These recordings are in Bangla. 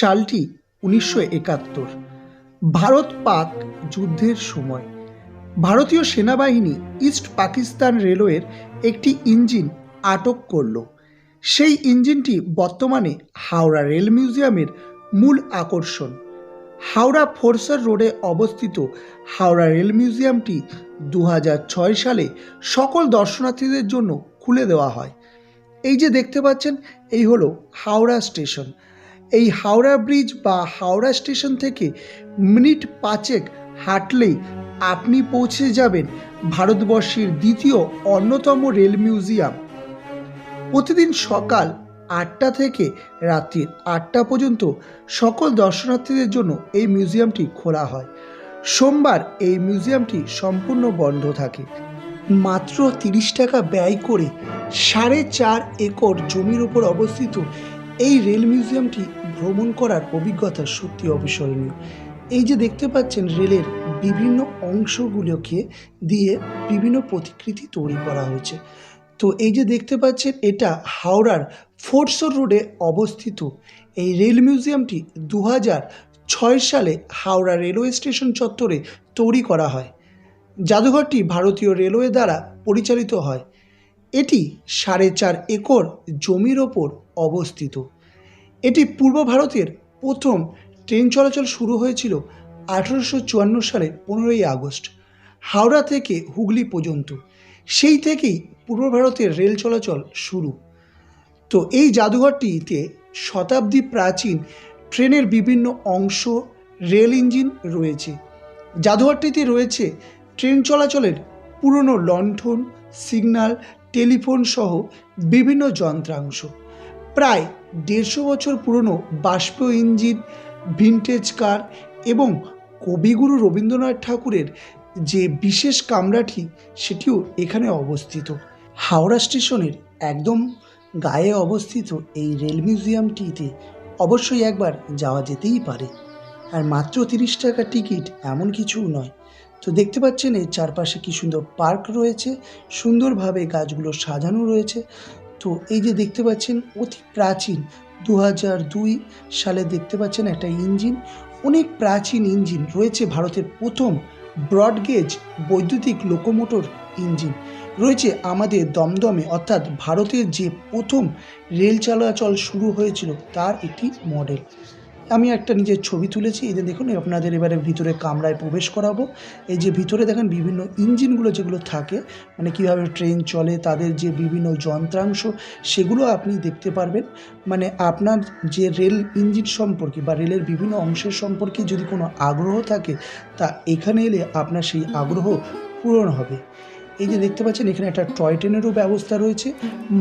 সালটি ১৯৭১। ভারত পাক যুদ্ধের সময় ভারতীয় সেনাবাহিনী ইস্ট পাকিস্তান রেলওয়ের একটি ইঞ্জিন আটক করল। সেই ইঞ্জিনটি বর্তমানে হাওড়া রেল মিউজিয়ামের মূল আকর্ষণ। হাওড়া ফোরসার রোডে অবস্থিত হাওড়া রেল মিউজিয়ামটি ২০০৬ সালে সকল দর্শনার্থীদের জন্য খুলে দেওয়া হয়। এই যে দেখতে পাচ্ছেন, এই হলো হাওড়া স্টেশন। এই হাওড়া ব্রিজ বা হাওড়া স্টেশন থেকে মিনিট ৫ হাঁটলেই আপনি পৌঁছে যাবেন ভারতবর্ষের দ্বিতীয় অন্যতম রেল মিউজিয়াম। প্রতিদিন সকাল ৮টা থেকে রাত্রি ৮টা পর্যন্ত সকল দর্শনার্থীদের জন্য এই মিউজিয়ামটি খোলা হয়। সোমবার এই মিউজিয়ামটি সম্পূর্ণ বন্ধ থাকে। মাত্র ৩০ টাকা ব্যয় করে ৪.৫ একর জমির উপর অবস্থিত এই রেল মিউজিয়ামটি ভ্রমণ করার অভিজ্ঞতা সত্যি অবিস্মরণীয়। এই যে দেখতে পাচ্ছেন, রেলের বিভিন্ন অংশগুলোকে দিয়ে বিভিন্ন প্রতিকৃতি তৈরি করা হয়েছে। তো এই যে দেখতে পাচ্ছেন, এটা হাওড়ার ফোরসর রোডে অবস্থিত এই রেল মিউজিয়ামটি ২০০৬ সালে হাওড়া রেলওয়ে স্টেশন চত্বরে তৈরি করা হয়। জাদুঘরটি ভারতীয় রেলওয়ে দ্বারা পরিচালিত হয়। এটি ৪.৫ একর জমির ওপর অবস্থিত। এটি পূর্ব ভারতের প্রথম ট্রেন চলাচল শুরু হয়েছিল ১৮৫৪ সালের ১৫ই আগস্ট হাওড়া থেকে হুগলি পর্যন্ত। সেই থেকেই পূর্ব ভারতের রেল চলাচল শুরু। তো এই জাদুঘরটিতে শতাব্দী প্রাচীন ট্রেনের বিভিন্ন অংশ, রেল ইঞ্জিন রয়েছে। জাদুঘরটিতে রয়েছে ট্রেন চলাচলের পুরনো লণ্ঠন, সিগন্যাল, টেলিফোন সহ বিভিন্ন যন্ত্রাংশ। প্রায় ১৫০ বছর পুরনো বাষ্পীয় ইঞ্জিন, ভিনটেজ কার এবং কবিগুরু রবীন্দ্রনাথ ঠাকুরের যে বিশেষ কামরাটি, সেটিও এখানে অবস্থিত। হাওড়া স্টেশনের একদম গায়ে অবস্থিত এই রেল মিউজিয়ামটিতে অবশ্যই একবার যাওয়া যেতেই পারে। আর মাত্র ৩০ টাকা টিকিট, এমন কিছু নয়। তো দেখতে পাচ্ছেন এর চারপাশে কি সুন্দর পার্ক রয়েছে, সুন্দরভাবে গাছগুলো সাজানো রয়েছে। তো এই যে দেখতে পাচ্ছেন, অতি প্রাচীন ২০০২ সালে দেখতে পাচ্ছেন একটা ইঞ্জিন। অনেক প্রাচীন ইঞ্জিন রয়েছে। ভারতের প্রথম ব্রডগেজ বৈদ্যুতিক লোকোমোটর ইঞ্জিন রয়েছে আমাদের দমদমে, অর্থাৎ ভারতের যে প্রথম রেল চলাচল শুরু হয়েছিল তার একটি মডেল। আমি একটা নিজের ছবি তুলেছি। এই যে দেখুন, আপনাদের এবারে ভিতরে কামরায় প্রবেশ করাবো। এই যে ভিতরে দেখেন বিভিন্ন ইঞ্জিনগুলো যেগুলো থাকে, মানে কীভাবে ট্রেন চলে, তাদের যে বিভিন্ন যন্ত্রাংশ, সেগুলো আপনি দেখতে পারবেন। মানে আপনার যে রেল ইঞ্জিন সম্পর্কে বা রেলের বিভিন্ন অংশের সম্পর্কে যদি কোনো আগ্রহ থাকে, তা এখানে এলে আপনার সেই আগ্রহ পূরণ হবে। এই যে দেখতে পাচ্ছেন, এখানে একটা টয় ট্রেনেরও ব্যবস্থা রয়েছে।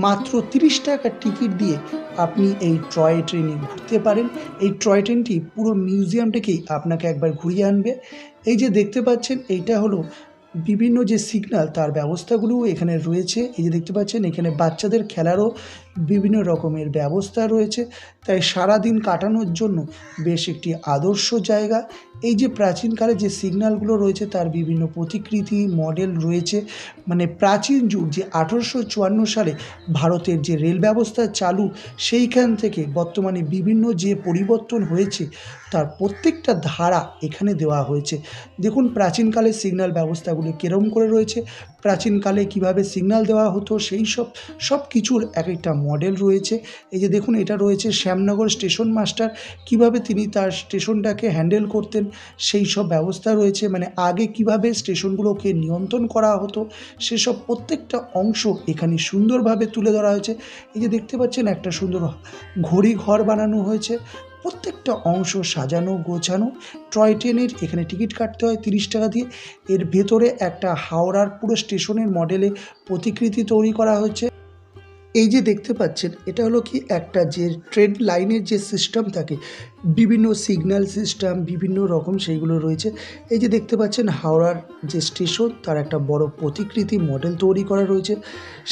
মাত্র ৩০ টাকা টিকিট দিয়ে আপনি এই টয় ট্রেনে ঘুরতে পারেন। এই টয় ট্রেনটি পুরো মিউজিয়ামটাকেই আপনাকে একবার ঘুরিয়ে আনবে। এই যে দেখতে পাচ্ছেন, এইটা হলো বিভিন্ন যে সিগন্যাল, তার ব্যবস্থাগুলোও এখানে রয়েছে। এই যে দেখতে পাচ্ছেন, এখানে বাচ্চাদের খেলারও বিভিন্ন রকমের ব্যবস্থা রয়েছে। তাই সারাদিন কাটানোর জন্য বেশ একটি আদর্শ জায়গা। এই যে প্রাচীনকালে যে সিগন্যালগুলো রয়েছে, তার বিভিন্ন প্রতিকৃতি মডেল রয়েছে। মানে প্রাচীন যুগ, যে ১৮৫৪ সালে ভারতের যে রেল ব্যবস্থা চালু, সেইখান থেকে বর্তমানে বিভিন্ন যে পরিবর্তন হয়েছে, তার প্রত্যেকটা ধারা এখানে দেওয়া হয়েছে। দেখুন প্রাচীনকালের সিগন্যাল ব্যবস্থাগুলি কীরকম করে রয়েছে, প্রাচীনকালে কিভাবে সিগন্যাল দেওয়া হতো, সেই সব কিছুর এক একটা মডেল রয়েছে। এই যে দেখুন, এটা রয়েছে শ্যামনগর স্টেশন মাস্টার, কিভাবে তিনি তার স্টেশনটাকে হ্যান্ডেল করতেন, সেই সব ব্যবস্থা রয়েছে। মানে আগে কিভাবে স্টেশনগুলোকে নিয়ন্ত্রণ করা হতো, সেসব প্রত্যেকটা অংশ এখানে সুন্দরভাবে তুলে ধরা হয়েছে। এই যে দেখতে পাচ্ছেন, একটা সুন্দর ঘড়ি ঘর বানানো হয়েছে। প্রত্যেকটা অংশ সাজানো গোছানো। টয় ট্রেনের এখানে টিকিট কাটতে হয় ৩০ টাকা দিয়ে। এর ভেতরে একটা হাওড়ার পুরো স্টেশনের মডেলে প্রতিকৃতি তৈরি করা হয়েছে। এই যে দেখতে পাচ্ছেন, এটা হলো কি একটা যে ট্রেন লাইনের যে সিস্টেম থাকে, বিভিন্ন সিগন্যাল সিস্টেম বিভিন্ন রকম সেইগুলো রয়েছে। এই যে দেখতে পাচ্ছেন, হাওড়ার যে স্টেশন, তার একটা বড় প্রতিকৃতি মডেল তৈরি করা রয়েছে।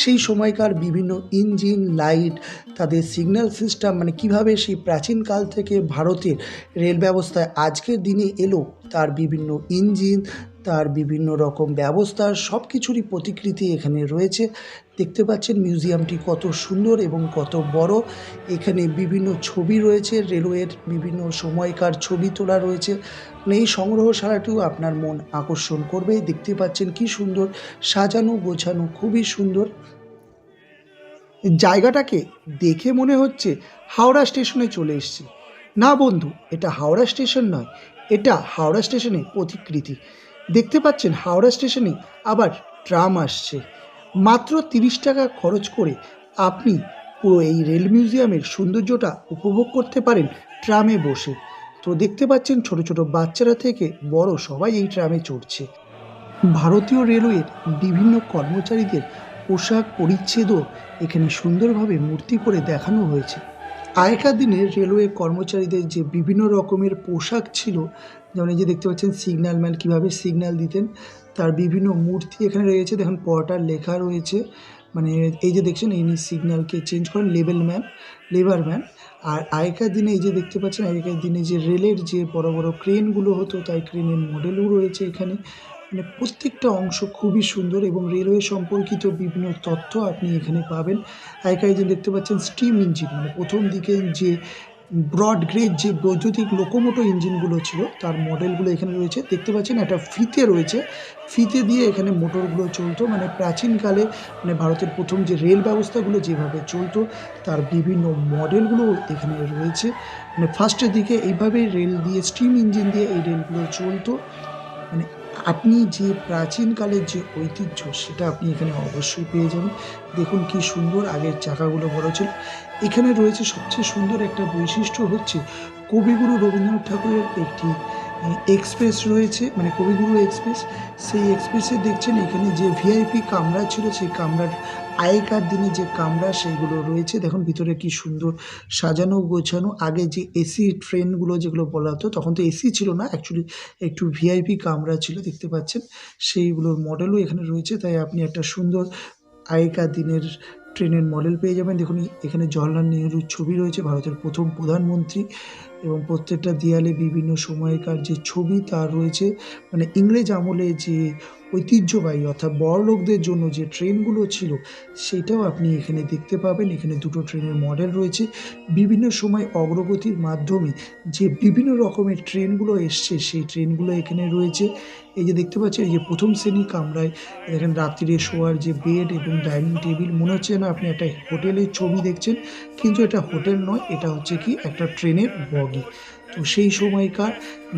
সেই সময়কার বিভিন্ন ইঞ্জিন, লাইট, তাদের সিগন্যাল সিস্টেম, মানে কিভাবে সেই প্রাচীনকাল থেকে ভারতের রেল ব্যবস্থায় আজকের দিনে এলো, তার বিভিন্ন ইঞ্জিন, তার বিভিন্ন রকম ব্যবস্থা, সব কিছুরই প্রতিকৃতি এখানে রয়েছে। দেখতে পাচ্ছেন মিউজিয়ামটি কত সুন্দর এবং কত বড়। এখানে বিভিন্ন ছবি রয়েছে, রেলওয়ের বিভিন্ন সময়কার ছবি তোলা রয়েছে। এই সংগ্রহশালাটিও আপনার মন আকর্ষণ করবে। দেখতে পাচ্ছেন কি সুন্দর সাজানো গোছানো, খুবই সুন্দর। জায়গাটাকে দেখে মনে হচ্ছে হাওড়া স্টেশনে চলে এসেছি। না বন্ধু, এটা হাওড়া স্টেশন নয়, এটা হাওড়া স্টেশনের প্রতিকৃতি। দেখতে পাচ্ছেন হাওড়া স্টেশনে আবার ট্রাম আসছে। মাত্র 30 টাকা খরচ করে আপনি পুরো এই রেল মিউজিয়ামের সৌন্দর্যটা উপভোগ করতে পারেন ট্রামে বসে। তো দেখতে পাচ্ছেন ছোট ছোট বাচ্চারা থেকে বড় সবাই এই ট্রামে চড়ছে। ভারতীয় রেলওয়ের বিভিন্ন কর্মচারীদের পোশাক পরিচ্ছেদও এখানে সুন্দরভাবে মূর্তি করে দেখানো হয়েছে। আগেকার দিনে রেলওয়ে কর্মচারীদের যে বিভিন্ন রকমের পোশাক ছিল, যেমন এই যে দেখতে পাচ্ছেন সিগন্যালম্যান কীভাবে সিগন্যাল দিতেন, তার বিভিন্ন মূর্তি এখানে রয়েছে। দেখুন পর্টার লেখা রয়েছে, মানে এই যে দেখছেন ইনি সিগন্যালকে চেঞ্জ করেন, লেবারম্যান। আর আগেকার দিনে এই যে দেখতে পাচ্ছেন আগেকার দিনে যে রেলের যে বড় বড় ক্রেনগুলো হতো, তাই ক্রেনের মডেলও রয়েছে এখানে। মানে প্রত্যেকটা অংশ খুবই সুন্দর এবং রেলওয়ে সম্পর্কিত বিভিন্ন তথ্য আপনি এখানে পাবেন। আগেকার যে দেখতে পাচ্ছেন স্টিম ইঞ্জিন, মানে প্রথম দিকে যে ব্রড গ্রেজ যে বৈদ্যুতিক লোকোমোটো ইঞ্জিনগুলো ছিল তার মডেলগুলো এখানে রয়েছে। দেখতে পাচ্ছেন একটা ফিতে রয়েছে, ফিতে দিয়ে এখানে মোটরগুলো চলতো। মানে প্রাচীনকালে মানে ভারতের প্রথম যে রেল ব্যবস্থাগুলো যেভাবে চলতো তার বিভিন্ন মডেলগুলো এখানে রয়েছে। মানে ফার্স্টের দিকে এইভাবেই রেল দিয়ে স্টিম ইঞ্জিন দিয়ে এই রেলগুলো চলতো। মানে আপনি যে প্রাচীনকালের যে ঐতিহ্য সেটা আপনি এখানে অবশ্যই পেয়ে যাবেন। দেখুন কি সুন্দর, আগের চাকাগুলো বড় ছিল। এখানে রয়েছে সবচেয়ে সুন্দর একটা বৈশিষ্ট্য হচ্ছে কবিগুরু রবীন্দ্রনাথ ঠাকুরের একটি এক্সপ্রেস রয়েছে, মানে কবিগুরু এক্সপ্রেস। সেই এক্সপ্রেসে দেখছেন এখানে যে ভিআইপি কামরা ছিল, সেই কামরার আগেকার দিনে যে কামরা সেইগুলো রয়েছে। দেখুন ভিতরে কি সুন্দর সাজানো গোছানো। আগে যে এসি ট্রেনগুলো যেগুলো বলা হতো, তখন তো এসি ছিল না, অ্যাকচুয়ালি একটু ভিআইপি কামরা ছিল। দেখতে পাচ্ছেন সেইগুলোর মডেলও এখানে রয়েছে। তাই আপনি একটা সুন্দর আগেকার দিনের ট্রেনের মডেল পেয়ে যাবেন। দেখুন এখানে জওহরলাল নেহরুর ছবি রয়েছে, ভারতের প্রথম প্রধানমন্ত্রী, এবং প্রত্যেকটা দেয়ালে বিভিন্ন সময়কার যে ছবি তা রয়েছে। মানে ইংরেজ আমলে যে ঐতিহ্যবাহী অর্থাৎ বড়লোকদের জন্য যে ট্রেনগুলো ছিল সেটাও আপনি এখানে দেখতে পাবেন। এখানে দুটো ট্রেনের মডেল রয়েছে। বিভিন্ন সময় অগ্রগতির মাধ্যমে যে বিভিন্ন রকমের ট্রেনগুলো এসছে সেই ট্রেনগুলো এখানে রয়েছে। এই যে দেখতে পাচ্ছেন এই যে প্রথম শ্রেণী কামরায় দেখেন রাত্রিরে শোয়ার যে বেড এবং ডাইনিং টেবিল, মনে হচ্ছে না আপনি একটা হোটেলের ছবি দেখছেন, কিন্তু এটা হোটেল নয়, এটা হচ্ছে কি একটা ট্রেনের বগি। তো সেই সময়কার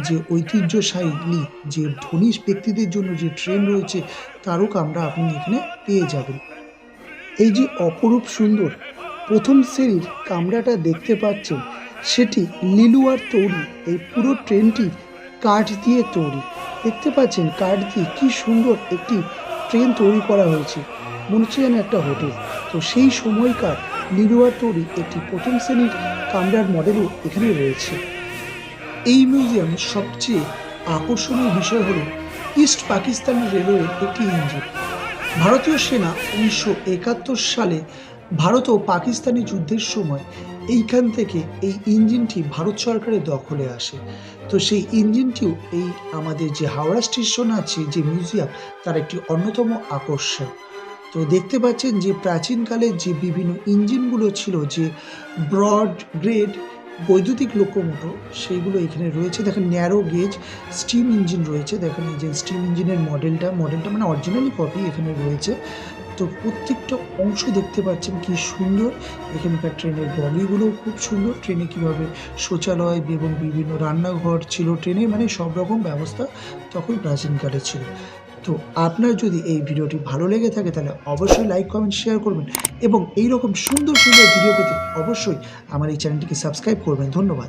যে ঐতিহ্যশালী যে ধনী ব্যক্তিদের জন্য যে ট্রেন রয়েছে তারও কামরা আপনি এখানে পেয়ে যাবেন। এই যে অপরূপ সুন্দর প্রথম শ্রেণীর কামরাটা দেখতে পাচ্ছেন সেটি লিলুয়ার তৈরি। এই পুরো ট্রেনটি কাঠ দিয়ে তৈরি। দেখতে পাচ্ছেন কাঠ দিয়ে কি সুন্দর একটি ট্রেন তৈরি করা হয়েছে, মনে হচ্ছে যেন একটা হোটেল। তো সেই সময়কার লিলুয়ার তৈরি একটি প্রথম শ্রেণীর কামরার মডেলও এখানে রয়েছে। এই মিউজিয়ামের সবচেয়ে আকর্ষণীয় বিষয় হলো ইস্ট পাকিস্তান রেলওয়ের একটি ইঞ্জিন। ভারতীয় সেনা 1971 সালে ভারত ও পাকিস্তানি যুদ্ধের সময় এইখান থেকে এই ইঞ্জিনটি ভারত সরকারের দখলে আসে। তো সেই ইঞ্জিনটিও এই আমাদের যে হাওড়া স্টেশন আছে যে মিউজিয়াম তার একটি অন্যতম আকর্ষণ। তো দেখতে পাচ্ছেন যে প্রাচীনকালের যে বিভিন্ন ইঞ্জিনগুলো ছিল, যে ব্রড গ্রেড বৈদ্যুতিক লোকোমোটর, সেইগুলো এখানে রয়েছে। দেখেন ন্যারো গেজ স্টিম ইঞ্জিন রয়েছে। দেখেন এই যে স্টিম ইঞ্জিনের মডেলটা মানে অরিজিনালি কপি এখানে রয়েছে। তো প্রত্যেকটা অংশ দেখতে পাচ্ছেন কি সুন্দর। এখানকার ট্রেনের বগিগুলোও খুব সুন্দর। ট্রেনে কীভাবে শৌচালয় এবং বিভিন্ন রান্নাঘর ছিল ট্রেনে, মানে সব রকম ব্যবস্থা তখন প্রাচীনকালে ছিল। তো আপনার যদি এই ভিডিওটি ভালো লেগে থাকে তাহলে অবশ্যই লাইক কমেন্ট শেয়ার করবেন এবং এই রকম সুন্দর সুন্দর ভিডিও পেতে অবশ্যই আমার এই চ্যানেলটিকে সাবস্ক্রাইব করবেন। ধন্যবাদ।